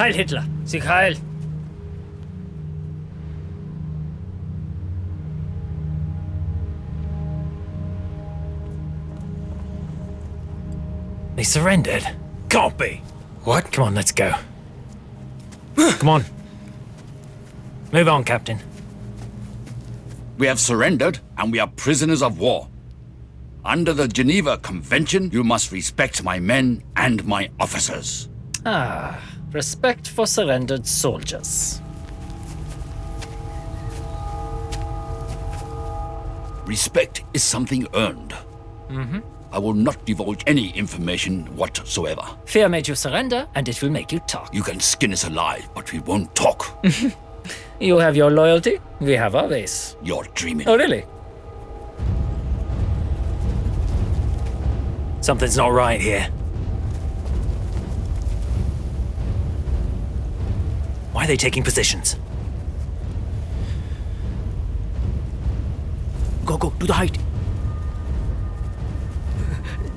Heil Hitler! Sieg heil! They surrendered? Can't be! What? Come on, let's go. Come on. Move on, Captain. We have surrendered and we are prisoners of war. Under the Geneva Convention, you must respect my men and my officers. Ah, respect for surrendered soldiers. Respect is something earned. I will not divulge any information whatsoever. Fear made you surrender, and it will make you talk. You can skin us alive, but we won't talk. You have your loyalty, we have ours. You're dreaming. Oh, really? Something's not right here. Why are they taking positions? Go, to the height.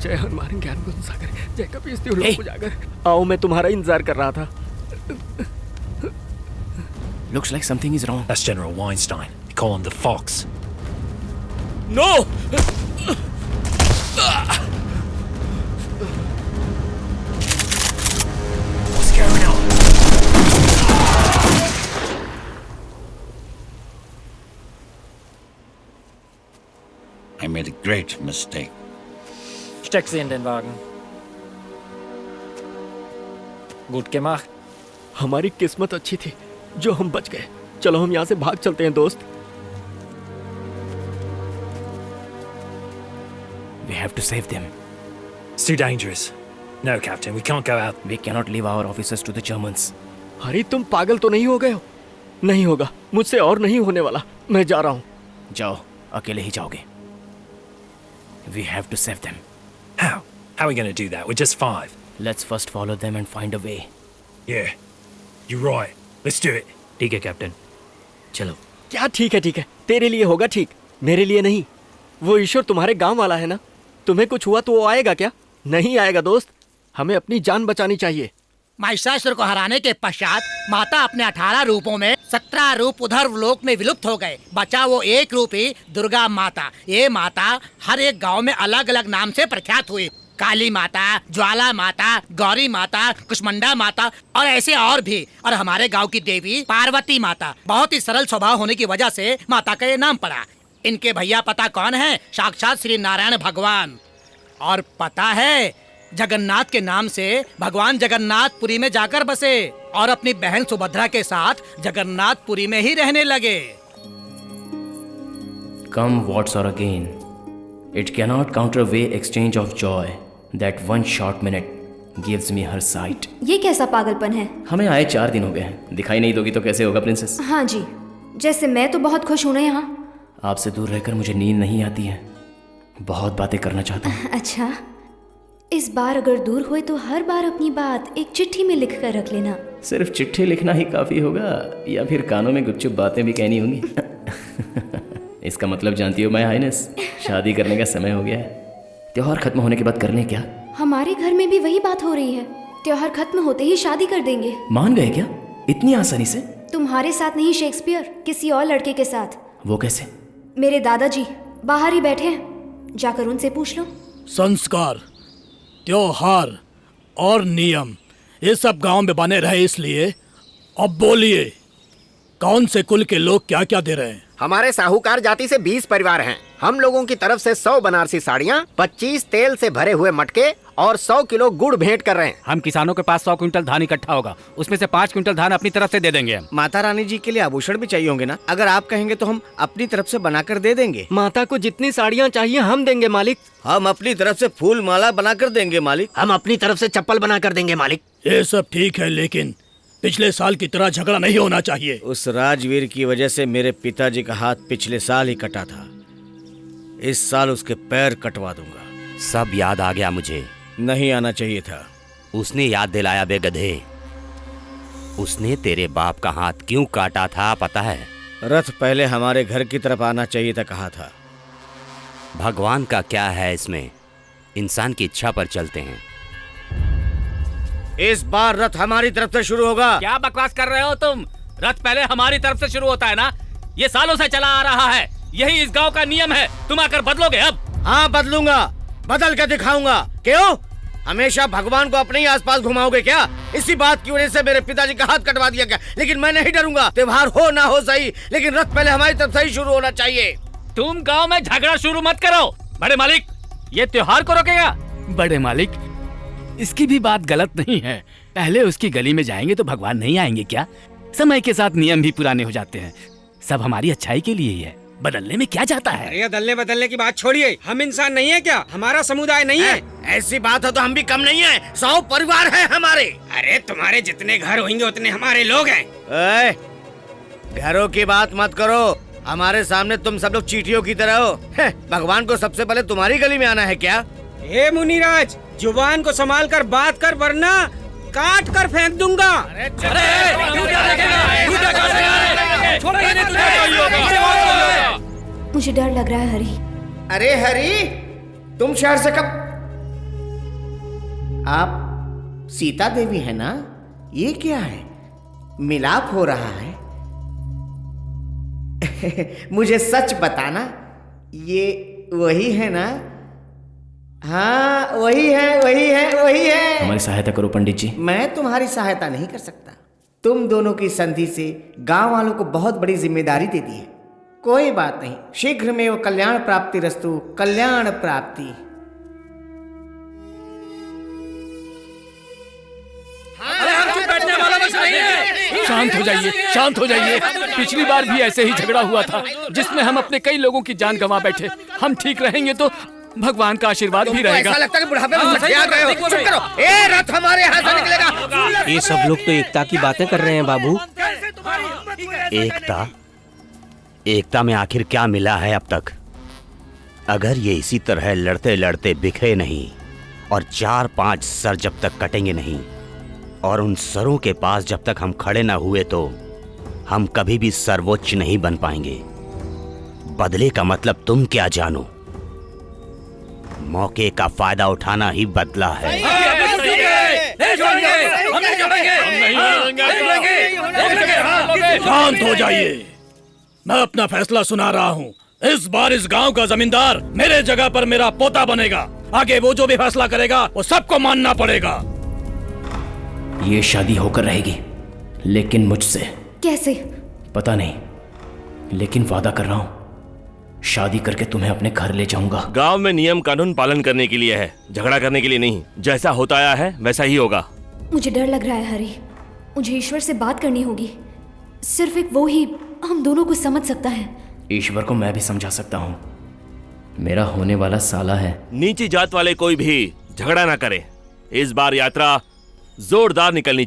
जय हनुमान ज्ञान गुण सागर जय कपीस तिहु लोक उजागर आओ मैं तुम्हारा इंतजार कर रहा था Looks like something is wrong. That's General Weinstein. They call him the Fox. No What's going on? I made a great mistake. Steck sie in den Wagen. Gut gemacht. हमारी किस्मत अच्छी थी जो हम बच गए चलो हम यहाँ से भाग चलते हैं दोस्त We have to save them. It's too dangerous. No, Captain, we can't go out. We cannot leave our officers to the Germans. अरे तुम पागल तो नहीं हो गए हो नहीं होगा मुझसे और नहीं होने वाला मैं जा रहा हूँ जाओ अकेले ही जाओगे We have to save them. How? How are we going to do that? We're just 5. Let's first follow them and find a way. Yeah, you're right. Let's do it. ठीक है कैप्टन चलो क्या ठीक है तेरे लिए होगा ठीक मेरे लिए नहीं वो ईश्वर तुम्हारे गांव वाला है ना तुम्हें कुछ हुआ तो वो आएगा क्या नहीं आएगा दोस्त हमें अपनी जान बचानी चाहिए महिषासुर को हराने के पश्चात माता अपने 18 रूपों में 17 रूप उधर लोक में विलुप्त हो गए बचा वो एक रूप ही दुर्गा माता ये माता हर एक गांव में अलग अलग नाम से प्रख्यात हुई काली माता ज्वाला माता गौरी माता कुष्मंडा माता और ऐसे और भी और हमारे गांव की देवी पार्वती माता बहुत ही सरल स्वभाव होने की वजह से माता का ये नाम पड़ा इनके भैया पता कौन है साक्षात श्री नारायण भगवान और पता है जगन्नाथ के नाम से भगवान जगन्नाथपुरी में जाकर बसे और अपनी बहन सुभद्रा के साथ जगन्नाथपुरी में ही रहने लगे Come what's or again It cannot counterweigh exchange of joy that one short minute gives me her sight. ये कैसा पागलपन है? हमें आए 4 दिन हो गए हैं दिखाई नहीं दोगी तो कैसे होगा प्रिंसेस? हाँ जी जैसे मैं तो बहुत खुश हूँ ना यहाँ आपसे दूर रहकर मुझे नींद नहीं आती है बहुत बातें करना चाहता हूँ अच्छा इस बार अगर दूर हुए तो हर बार अपनी बात एक चिट्ठी में लिख कर रख लेना सिर्फ चिट्ठी लिखना ही काफी होगा या फिर कानों में गुपचुप बातें भी कहनी होंगी इसका मतलब जानती हो माय हाइनेस शादी करने का समय हो गया है त्योहार खत्म होने के बाद कर लें क्या हमारे घर में भी वही बात हो रही है त्योहार खत्म होते ही शादी कर देंगे मान गए क्या इतनी आसानी से तुम्हारे साथ नहीं शेक्सपियर किसी और लड़के के साथ वो कैसे मेरे दादाजी बाहर ही बैठे हैं जाकर उनसे पूछ लो संस्कार त्योहार और नियम ये सब गांव में बने रहे इसलिए अब बोलिए कौन से कुल के लोग क्या क्या दे रहे हैं हमारे साहूकार जाति से 20 परिवार हैं हम लोगों की तरफ से 100 बनारसी साड़ियाँ 25 तेल से भरे हुए मटके और 100 किलो गुड़ भेंट कर रहे हैं हम किसानों के पास 100 क्विंटल धान इकट्ठा होगा उसमें से 5 क्विंटल धान अपनी तरफ से दे देंगे हम माता रानी जी के लिए आभूषण भी चाहिए होंगे ना अगर आप कहेंगे तो हम अपनी तरफ से बनाकर दे देंगे माता को जितनी साड़ियाँ चाहिए हम देंगे मालिक हम अपनी तरफ से फूल माला बनाकर देंगे मालिक हम अपनी तरफ से चप्पल बनाकर देंगे मालिक ये सब ठीक है लेकिन पिछले साल की तरह झगड़ा नहीं होना चाहिए उस राजवीर की वजह से मेरे पिताजी का हाथ पिछले साल ही कटा था इस साल उसके पैर कटवा दूंगा सब याद आ गया मुझे नहीं आना चाहिए था उसने याद दिलाया बे गधे उसने तेरे बाप का हाथ क्यों काटा था पता है रथ पहले हमारे घर की तरफ आना चाहिए था कहा था भगवान का क्या है इसमें इंसान की इच्छा पर चलते हैं इस बार रथ हमारी तरफ से शुरू होगा। क्या बकवास कर रहे हो तुम? रथ पहले हमारी तरफ से शुरू होता है ना, ये सालों से चला आ रहा है, यही इस गांव का नियम है। तुम आकर बदलोगे अब? हाँ बदलूंगा, बदल के दिखाऊंगा। क्यों? हमेशा भगवान को अपने ही आसपास घुमाओगे क्या? इसी बात की वजह से मेरे पिताजी का हाथ कटवा दिया गया, लेकिन मैं नहीं डरूंगा। त्योहार हो ना हो सही, लेकिन रथ पहले हमारी तरफ से ही शुरू होना चाहिए। तुम गांव में झगड़ा शुरू मत करो। बड़े मालिक, ये त्योहार को रोकेगा? बड़े मालिक, इसकी भी बात गलत नहीं है। पहले उसकी गली में जाएंगे तो भगवान नहीं आएंगे क्या? समय के साथ नियम भी पुराने हो जाते हैं। सब हमारी अच्छाई के लिए ही है, बदलने में क्या जाता है? अरे दलने बदलने की बात छोड़िए, हम इंसान नहीं है क्या? हमारा समुदाय नहीं है? ऐसी बात हो तो हम भी कम नहीं है, 100 परिवार है हमारे। अरे तुम्हारे जितने घर होंगे उतने हमारे लोग हैं। घरों की बात मत करो, हमारे सामने तुम सब लोग चींटियों की तरह हो। भगवान को सबसे पहले तुम्हारी गली में आना है क्या? हे मुनिराज, जुबान को संभाल कर बात कर, वरना काट कर फेंक दूंगा। मुझे डर लग रहा है हरी। अरे हरी, तुम शहर से कब? आप सीता देवी है ना? ये क्या है, मिलाप हो रहा है? मुझे सच बताना, ये वही है ना? हाँ वही है, वही है, वही है। हमारी सहायता करो पंडित जी। मैं तुम्हारी सहायता नहीं कर सकता। तुम दोनों की संधि से गांव वालों को बहुत बड़ी जिम्मेदारी दे दी है। कोई बात नहीं, शीघ्र में वो कल्याण प्राप्ति रस्तु, कल्याण प्राप्ति। शांत हो जाइए, शांत हो जाइए। पिछली बार भी ऐसे ही झगड़ा हुआ था, जिसमें हम अपने कई लोगों की जान गंवा बैठे। हम ठीक रहेंगे तो भगवान का आशीर्वाद भी रहेगा। ऐसा लगता है कि बुढ़ापे में सठिया गए हो। चुप करो। ए रथ हमारे यहाँ से निकलेगा। ये सब लोग तो एकता की बातें कर रहे हैं बाबू। एकता? एकता में आखिर क्या मिला है अब तक? अगर ये इसी तरह लड़ते लड़ते बिखरे नहीं और 4-5 सर जब तक कटेंगे नहीं और उन सरों के पास जब तक हम खड़े ना हुए, तो हम कभी भी सर्वोच्च नहीं बन पाएंगे। बदले का मतलब तुम क्या जानो? मौके का फायदा उठाना ही बदला है। शांत हो जाइए, मैं अपना फैसला सुना रहा हूँ। इस बार इस गांव का जमींदार मेरे जगह पर मेरा पोता बनेगा। आगे वो जो भी फैसला करेगा वो सबको मानना पड़ेगा। ये शादी होकर रहेगी, लेकिन मुझसे। कैसे? पता नहीं, लेकिन वादा कर रहा हूँ, शादी करके तुम्हें अपने घर ले जाऊंगा। गांव में नियम कानून पालन करने के लिए है, झगड़ा करने के लिए नहीं। जैसा होता आया है वैसा ही होगा। मुझे डर लग रहा है हरी, मुझे ईश्वर से बात करनी होगी। सिर्फ एक वो ही हम दोनों को समझ सकता है। ईश्वर को मैं भी समझा सकता हूँ, मेरा होने वाला साला है। नीची जात वाले कोई भी झगड़ा ना करे। इस बार यात्रा जोरदार निकलनी।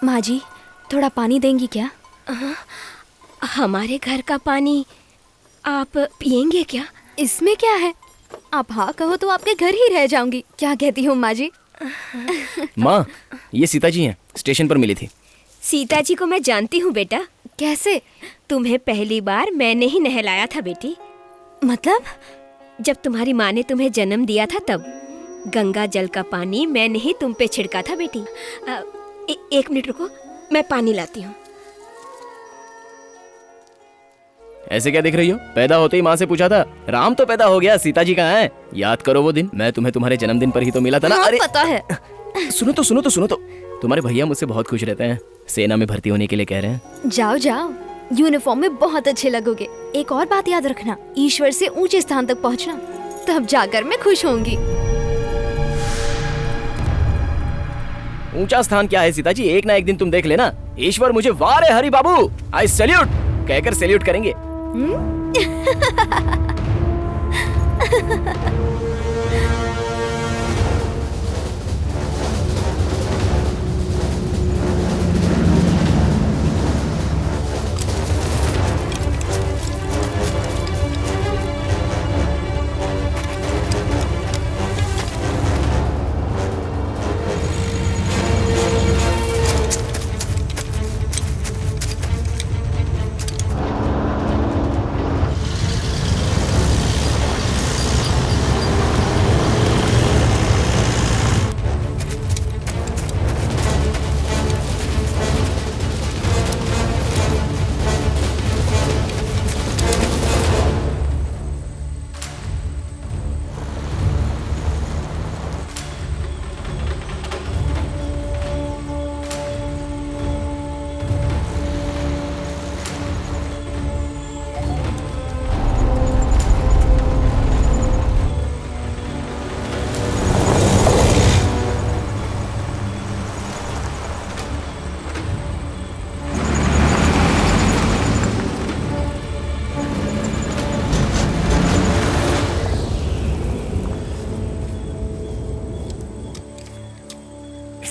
माँ जी, थोड़ा पानी देंगी क्या? हमारे घर का पानी आप पिएंगे क्या? इसमें क्या है, आप हाँ कहो तो आपके घर ही रह जाऊंगी। क्या कहती हूँ माँ जी? माँ, ये सीता जी हैं, स्टेशन पर मिली थी। सीता जी को मैं जानती हूँ बेटा। कैसे? तुम्हें पहली बार मैंने ही नहलाया था बेटी। मतलब? जब तुम्हारी माँ ने तुम्हें जन्म दिया था तब गंगा जल का पानी मैंने ही तुम पे छिड़का था बेटी। एक मिनट रुको, मैं पानी लाती हूँ। ऐसे क्या देख रही हो? पैदा होते ही माँ से पूछा था, राम तो पैदा हो गया, सीता जी कहाँ हैं? याद करो वो दिन, मैं तुम्हें तुम्हारे जन्मदिन पर ही तो मिला था ना। हाँ, अरे पता है। सुनो तो तुम्हारे भैया मुझसे बहुत खुश रहते हैं, सेना में भर्ती होने के लिए कह रहे हैं। जाओ जाओ, यूनिफॉर्म में बहुत अच्छे लगोगे। एक और बात याद रखना, ईश्वर से ऊंचे स्थान तक पहुंचना, तब जाकर मैं खुश होंगी। ऊंचा स्थान क्या है सीता जी, एक ना एक दिन तुम देख लेना। ईश्वर मुझे वाह रे हरि बाबू, आई सैल्यूट कहकर सैल्यूट करेंगे।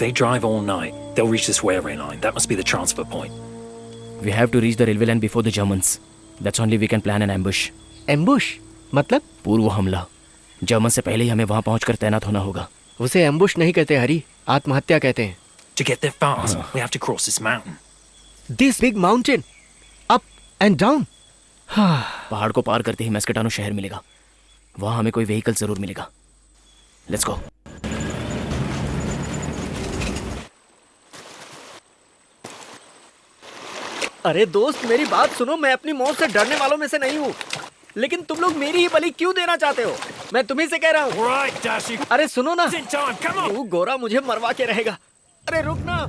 If they drive all night, they'll reach this railway line. That must be the transfer point. We have to reach the railway line before the Germans. That's only we can plan an ambush. Ambush मतलब? पूर्व हमला। German से पहले ही हमें वहां पहुंचकर तैनात होना होगा। उसे एम्बुश नहीं कहते हरी, आत्महत्या कहते हैं। To get there fast, we have to cross this mountain. This big mountain, up and down. पहाड़ को पार करते ही मैस्केटानो शहर मिलेगा। वहां हमें कोई व्हीकल जरूर मिलेगा। Let's go. अरे दोस्त मेरी बात सुनो, मैं अपनी मौत से डरने वालों में से नहीं हूँ, लेकिन तुम लोग मेरी ही बलि क्यों देना चाहते हो? मैं तुम्ही से कह रहा हूँ। अरे सुनो ना, तू गोरा मुझे मरवा के रहेगा। अरे रुक ना।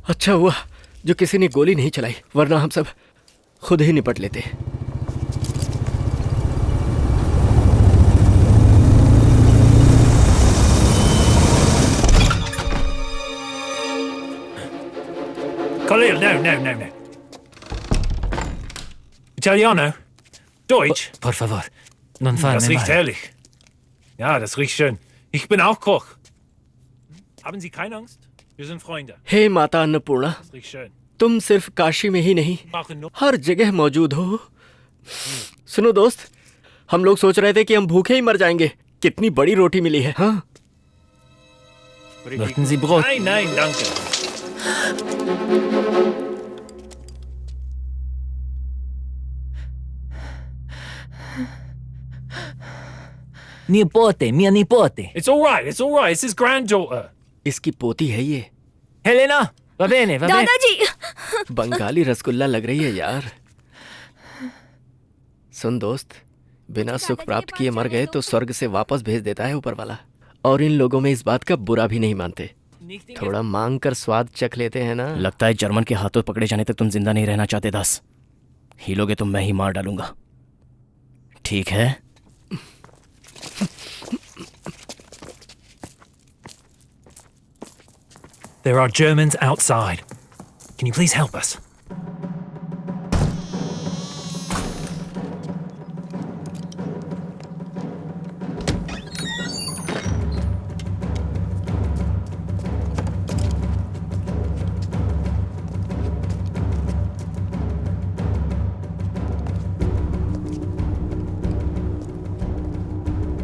अच्छा हुआ जो किसी ने गोली नहीं चलाई, वरना हम सब खुद ही निपट लेते। Khalil, no. Italiano? Deutsch? Por favor, non farne Das riecht mal. herrlich. Ja, das riecht schön. Ich bin auch Koch. Haben Sie keine Angst? Wir sind Freunde. हे माता अन्नपूर्णा, Das riecht schön. तुम सिर्फ काशी में ही नहीं हर जगह मौजूद हो। सुनो दोस्त, हम लोग सोच रहे थे कि हम भूखे ही मर जाएंगे। कितनी बड़ी रोटी मिली है। हाँ Möchten Sie Brot? Nein, danke. Nipote, mia nipote. It's all right. It's his granddaughter. इसकी पोती है ये। Helena, va bene, va bene. दादाजी। बंगाली रसगुल्ला लग रही है यार। सुन दोस्त, बिना सुख प्राप्त किए मर गए तो स्वर्ग से वापस भेज देता है ऊपर वाला। और इन लोगों में इस बात का बुरा भी नहीं मानते। थोड़ा मांग कर स्वाद चख लेते हैं ना। लगता है जर्मन के हाथों पकड़े जाने तक तुम जिंदा नहीं रहना चाहते दास। हिलोगे तो मैं ही मार डालूंगा। ठीक है? There are Germans outside. Can you please help us?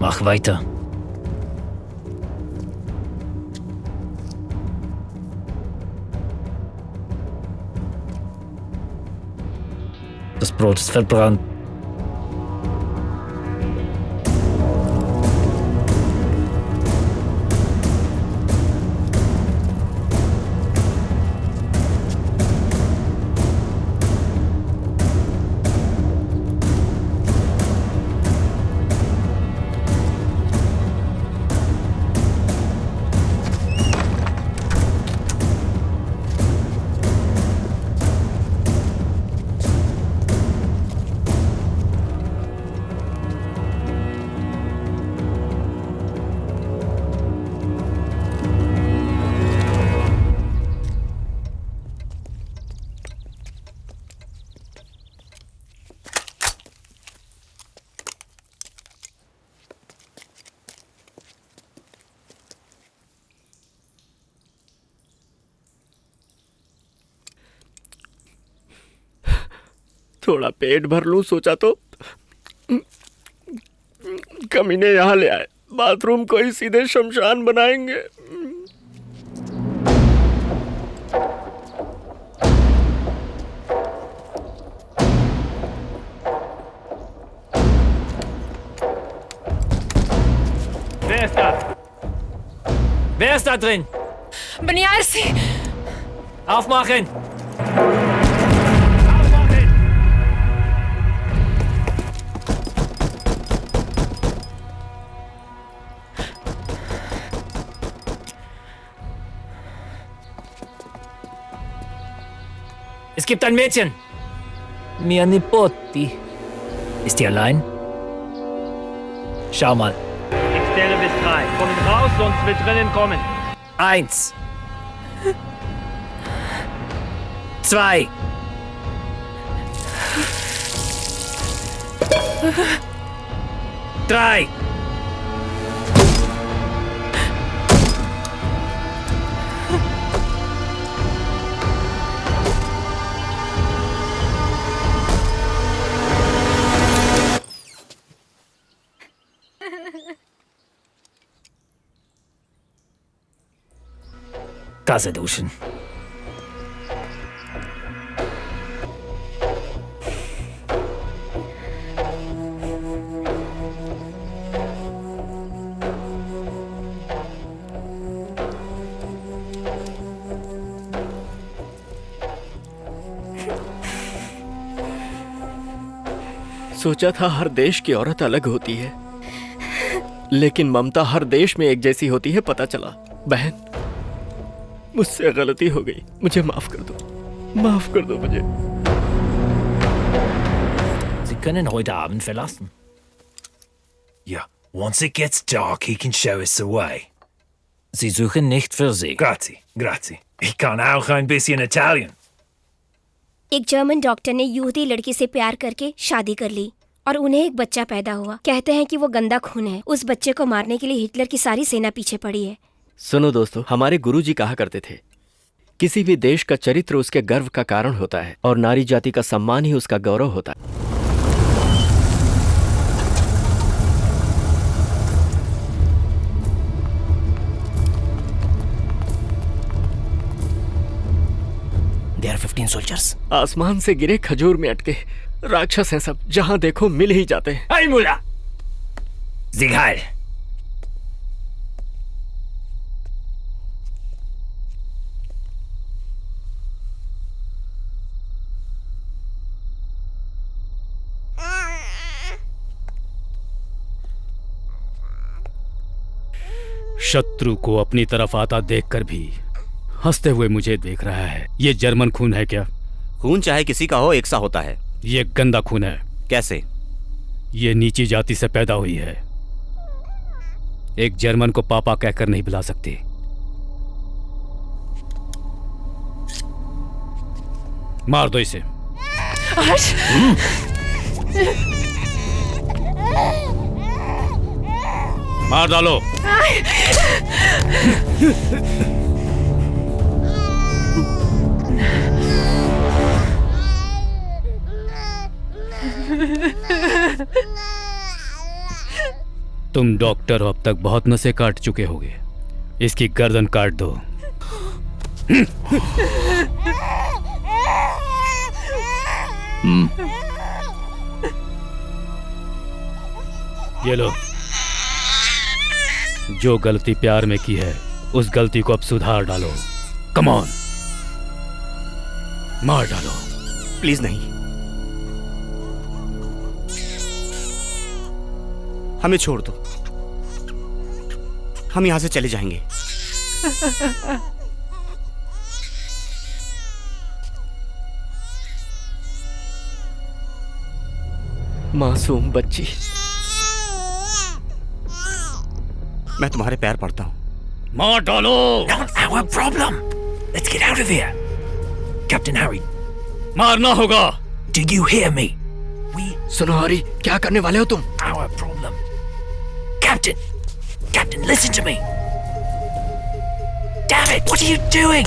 Mach weiter. Das Brot ist verbrannt. थोड़ा पेट भर लूं सोचा तो कमीने यहाँ ले आए। बाथरूम को ही सीधे शमशान बनाएंगे। Wer ist da? Wer ist da drin? Bin ich Arsi? Aufmachen! Es gibt ein Mädchen. Mia Nipoti. Ist die allein? Schau mal. Ich zähle bis 3. Kommen raus, sonst wird drinnen kommen. 1. 2. 3. Tasse duschen. सोचा था हर देश की औरत अलग होती है, लेकिन ममता हर देश में एक जैसी होती है। पता चला। बहन, मुझसे गलती हो गई, मुझे माफ कर दो, माफ कर दो मुझे। Sie können heute Abend verlassen. Ja, once it gets dark, he can show us the way. Sie suchen nicht für Sie. Grazie, grazie. Ich kann auch ein bisschen Italian. एक जर्मन डॉक्टर ने यहूदी लड़की से प्यार करके शादी कर ली और उन्हें एक बच्चा पैदा हुआ। कहते हैं कि वो गंदा खून है। उस बच्चे को मारने के लिए हिटलर की सारी सेना पीछे पड़ी है। सुनो दोस्तों, हमारे गुरुजी कहा करते थे, किसी भी देश का चरित्र उसके गर्व का कारण होता है और नारी जाति का सम्मान ही उसका गौरव होता है। There are 15 soldiers. आसमान से गिरे खजूर में अटके राक्षस हैं सब, जहां देखो मिल ही जाते हैं। Hey Mullah! Sieg heil! शत्रु को अपनी तरफ आता देखकर भी हंसते हुए मुझे देख रहा है। ये जर्मन खून है क्या? खून चाहे किसी का हो, एक सा होता है। ये गंदा खून है। कैसे? ये नीची जाति से पैदा हुई है। एक जर्मन को पापा कहकर नहीं बुला सकती। मार दो इसे। मार डालो। तुम डॉक्टर हो, अब तक बहुत नसें काट चुके होगे। इसकी गर्दन काट दो। ये लो। जो गलती प्यार में की है, उस गलती को अब सुधार डालो। कम ऑन, मार डालो। प्लीज नहीं, हमें छोड़ दो, हम यहां से चले जाएंगे। मासूम बच्ची, मैं तुम्हारे पैर पड़ता हूं। मार डालो। Not our problem. Let's get out of here. Captain Harry. मारना होगा। Do you hear me? सुनो हरी, क्या करने वाले हो तुम? Our problem. Captain. Captain, listen to me. Damn it, what are you doing?